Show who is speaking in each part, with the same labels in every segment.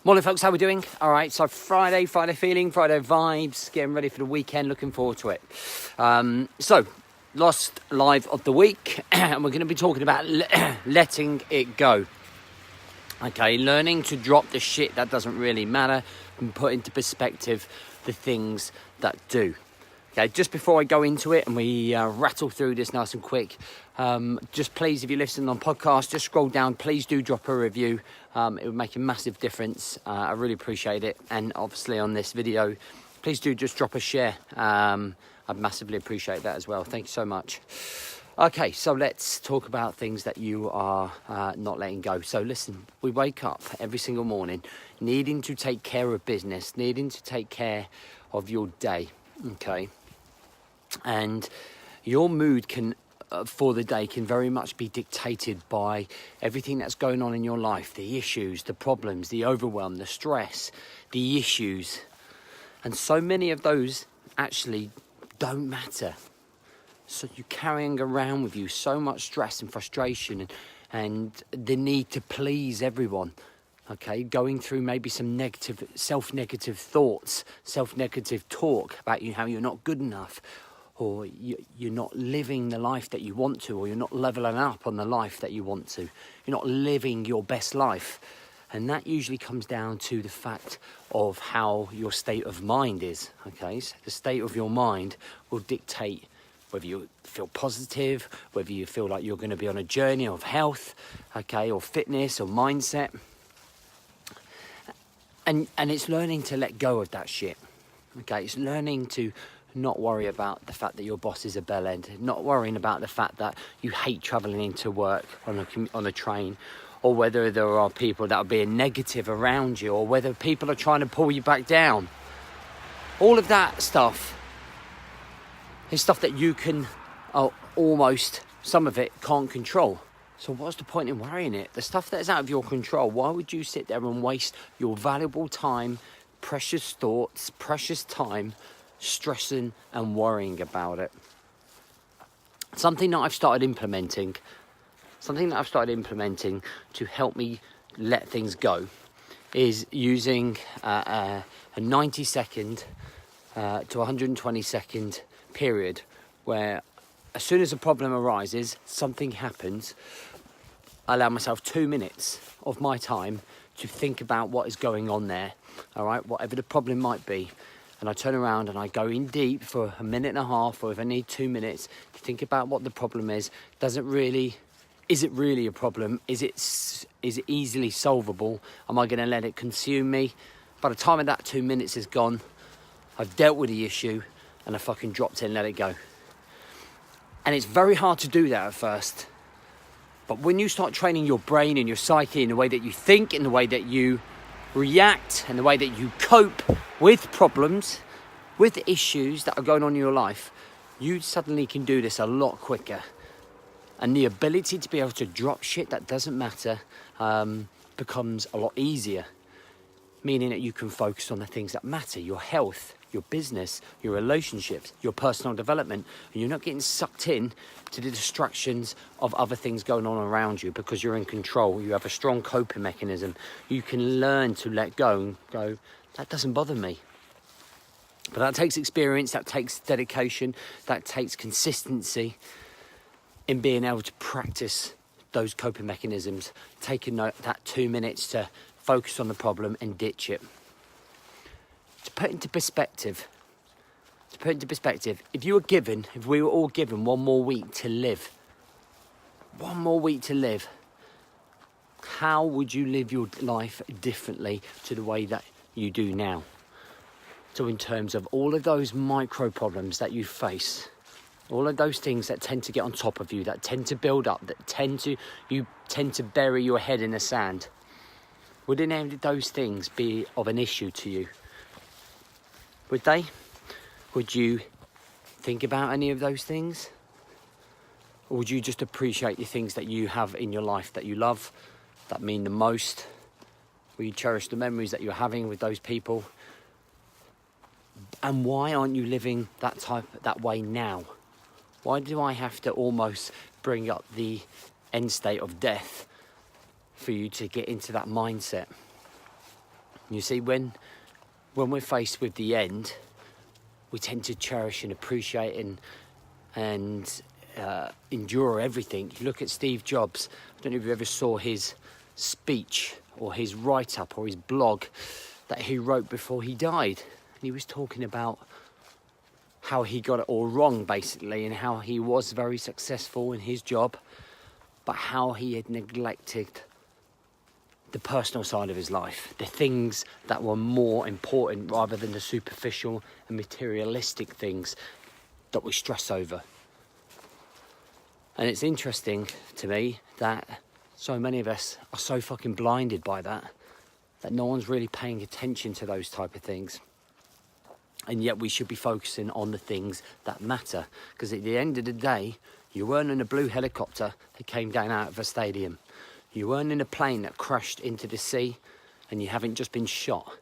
Speaker 1: Morning folks, how we doing? All right, so Friday feeling, Friday vibes, getting ready for the weekend, looking forward to it. So, last live of the week, and we're going to be talking about letting it go. Okay, learning to drop the shit that doesn't really matter and put into perspective the things that do. Okay, just before I go into it and we rattle through this nice and quick, just please, if you're listening on podcast, just scroll down. Please do drop a review. It would make a massive difference. I really appreciate it. And obviously on this video, please do just drop a share. I'd massively appreciate that as well. Thank you so much. Okay, so let's talk about things that you are not letting go. So listen, we wake up every single morning needing to take care of business, needing to take care of your day, okay? And your mood can, for the day, can very much be dictated by everything that's going on in your life, the issues, the problems, the overwhelm, the stress, the issues. And so many of those actually don't matter. So you're carrying around with you so much stress and frustration and the need to please everyone. Okay, going through maybe some self-negative thoughts, self-negative talk about how you're not good enough, or you're not living the life that you want to, or you're not leveling up on the life that you want to. You're not living your best life. And that usually comes down to the fact of how your state of mind is, okay? So the state of your mind will dictate whether you feel positive, whether you feel like you're going to be on a journey of health, okay, or fitness or mindset. And it's learning to let go of that shit, okay? It's learning to not worry about the fact that your boss is a bellend, not worrying about the fact that you hate travelling into work on a train, or whether there are people that are being negative around you, or whether people are trying to pull you back down. All of that stuff is stuff that you can almost, some of it can't control. So what's the point in worrying it? The stuff that is out of your control, why would you sit there and waste your valuable time, precious thoughts, precious time, stressing and worrying about it? Something that I've started implementing to help me let things go is using a 90 second to 120 second period where as soon as a problem arises, something happens, I allow myself 2 minutes of my time to think about what is going on there, all right, whatever the problem might be. And I turn around and I go in deep for a minute and a half, or if I need 2 minutes, to think about what the problem is. Is it really a problem? Is it easily solvable? Am I going to let it consume me? By the time that 2 minutes is gone, I've dealt with the issue and I fucking dropped it and let it go. And it's very hard to do that at first. But when you start training your brain and your psyche in the way that you think, in the way that you react, and the way that you cope with problems, with issues that are going on in your life, you suddenly can do this a lot quicker. And the ability to be able to drop shit that doesn't matter becomes a lot easier. Meaning that you can focus on the things that matter, your health, your business, your relationships, your personal development, and you're not getting sucked in to the distractions of other things going on around you because you're in control. You have a strong coping mechanism. You can learn to let go and go, that doesn't bother me. But that takes experience, that takes dedication, that takes consistency in being able to practice those coping mechanisms, taking that 2 minutes to focus on the problem and ditch it. To put into perspective, if we were all given 1 more week to live, how would you live your life differently to the way that you do now? So in terms of all of those micro problems that you face, all of those things that tend to get on top of you, that tend to build up, you tend to bury your head in the sand, would any of those things be of an issue to you? Would they? Would you think about any of those things? Or would you just appreciate the things that you have in your life that you love, that mean the most? Will you cherish the memories that you're having with those people? And why aren't you living that way now? Why do I have to almost bring up the end state of death for you to get into that mindset? You see, when we're faced with the end, we tend to cherish and appreciate and endure everything. You look at Steve Jobs. I don't know if you ever saw his speech or his write-up or his blog that he wrote before he died. And he was talking about how he got it all wrong, basically, and how he was very successful in his job, but how he had neglected the personal side of his life, the things that were more important rather than the superficial and materialistic things that we stress over. And it's interesting to me that so many of us are so fucking blinded by that no one's really paying attention to those type of things. And yet we should be focusing on the things that matter, because at the end of the day, you weren't in a blue helicopter that came down out of a stadium. You weren't in a plane that crashed into the sea, and you haven't just been shot.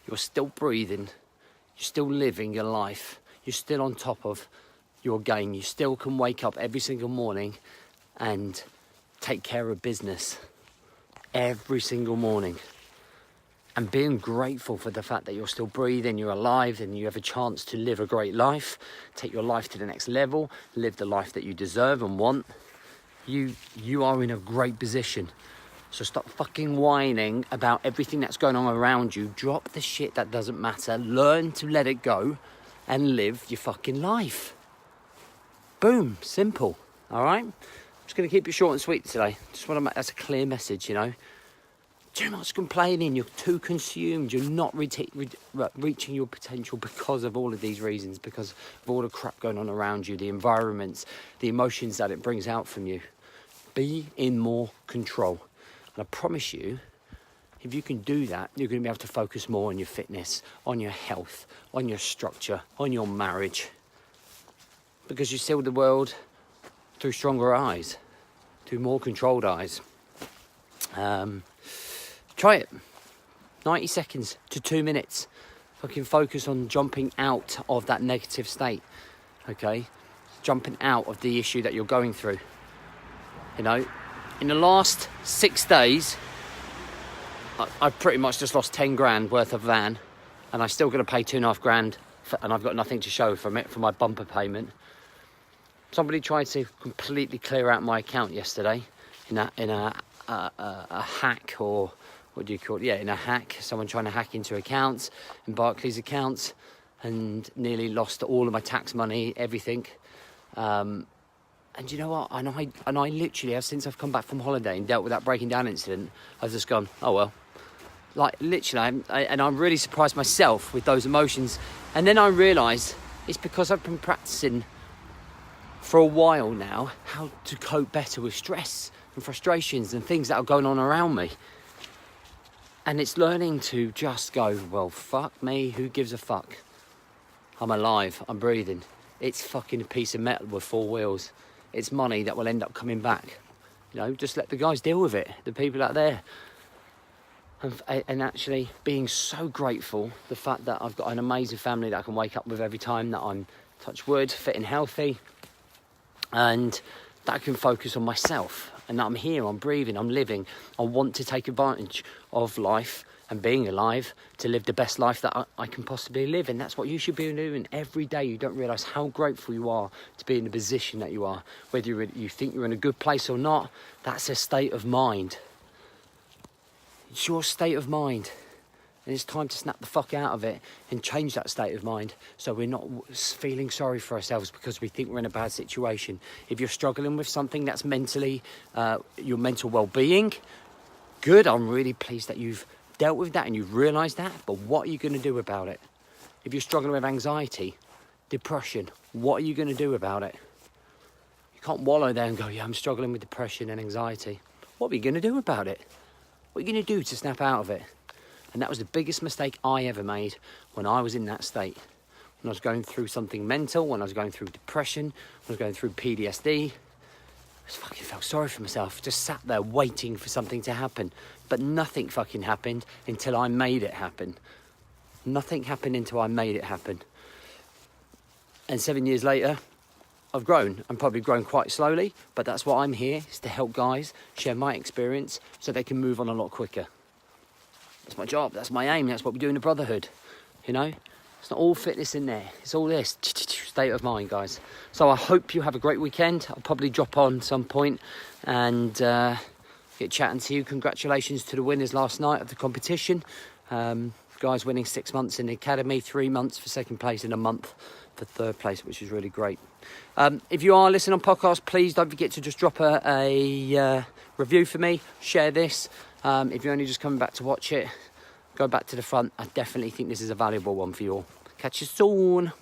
Speaker 1: You're still breathing. You're still living your life. You're still on top of your game. You still can wake up every single morning and take care of business every single morning. And being grateful for the fact that you're still breathing, you're alive, and you have a chance to live a great life, take your life to the next level, live the life that you deserve and want. You are in a great position. So stop fucking whining about everything that's going on around you. Drop the shit that doesn't matter. Learn to let it go and live your fucking life. Boom, simple. All right? I'm just going to keep it short and sweet today. Just want to make that's a clear message, you know. Too much complaining, you're too consumed, you're not reaching your potential because of all of these reasons, because of all the crap going on around you, the environments, the emotions that it brings out from you. Be in more control. And I promise you, if you can do that, you're going to be able to focus more on your fitness, on your health, on your structure, on your marriage. Because you see the world through stronger eyes, through more controlled eyes. Try it. 90 seconds to 2 minutes. Fucking focus on jumping out of that negative state. Okay? Jumping out of the issue that you're going through. You know, in the last 6 days, I've pretty much just lost 10 grand worth of van, and I still got to pay 2.5 grand, and I've got nothing to show from it for my bumper payment. Somebody tried to completely clear out my account yesterday in a hack, or what do you call it? Yeah, in a hack. Someone trying to hack into accounts, in Barclays accounts, and nearly lost all of my tax money, everything. And you know what? And I literally, since I've come back from holiday and dealt with that breaking down incident, I've just gone, oh well. Like literally, I'm really surprised myself with those emotions. And then I realised it's because I've been practicing for a while now how to cope better with stress and frustrations and things that are going on around me. And it's learning to just go, well, fuck me, who gives a fuck? I'm alive, I'm breathing. It's fucking a piece of metal with 4 wheels. It's money that will end up coming back. You know, just let the guys deal with it, the people out there. And actually being so grateful, the fact that I've got an amazing family that I can wake up with every time, that I'm, touch wood, fit and healthy, and that I can focus on myself, and that I'm here, I'm breathing, I'm living. I want to take advantage of life and being alive to live the best life that I can possibly live. And that's what you should be doing every day. You don't realise how grateful you are to be in the position that you are. Whether you think you're in a good place or not, that's a state of mind. It's your state of mind. And it's time to snap the fuck out of it and change that state of mind, so we're not feeling sorry for ourselves because we think we're in a bad situation. If you're struggling with something that's mentally, your mental well-being, good. I'm really pleased that you've dealt with that and you've realised that. But what are you going to do about it? If you're struggling with anxiety, depression, what are you going to do about it? You can't wallow there and go, yeah, I'm struggling with depression and anxiety. What are you going to do about it? What are you going to do to snap out of it? And that was the biggest mistake I ever made when I was in that state. When I was going through something mental, when I was going through depression, when I was going through PTSD, I just fucking felt sorry for myself. Just sat there waiting for something to happen. But nothing fucking happened until I made it happen. Nothing happened until I made it happen. And 7 years later, I've grown. I'm probably grown quite slowly, but that's why I'm here, is to help guys share my experience so they can move on a lot quicker. That's my job. That's my aim. That's what we do in the Brotherhood. You know, it's not all fitness in there. It's all this state of mind, guys. So I hope you have a great weekend. I'll probably drop on some point and get chatting to you. Congratulations to the winners last night of the competition. Guys winning 6 months in the academy, 3 months for second place, and a month for third place, which is really great. If you are listening on podcast, please don't forget to just drop a review for me. Share this. If you're only just coming back to watch it, go back to the front. I definitely think this is a valuable one for you all. Catch you soon.